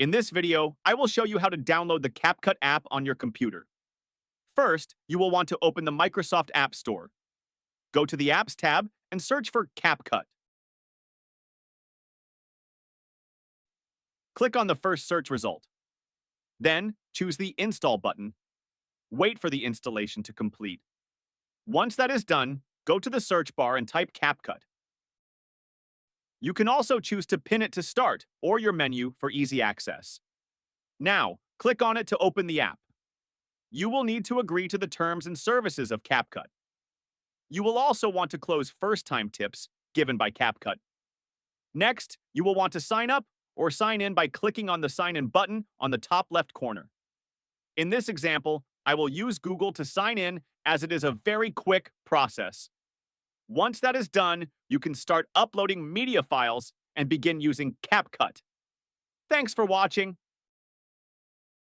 In this video, I will show you how to download the CapCut app on your computer. First, you will want to open the Microsoft App Store. Go to the Apps tab and search for CapCut. Click on the first search result. Then, choose the Install button. Wait for the installation to complete. Once that is done, go to the search bar and type CapCut. You can also choose to pin it to Start or your menu for easy access. Now, click on it to open the app. You will need to agree to the terms and services of CapCut. You will also want to close first-time tips given by CapCut. Next, you will want to sign up or sign in by clicking on the Sign In button on the top left corner. In this example, I will use Google to sign in as it is a very quick process. Once that is done, you can start uploading media files and begin using CapCut. Thanks for watching.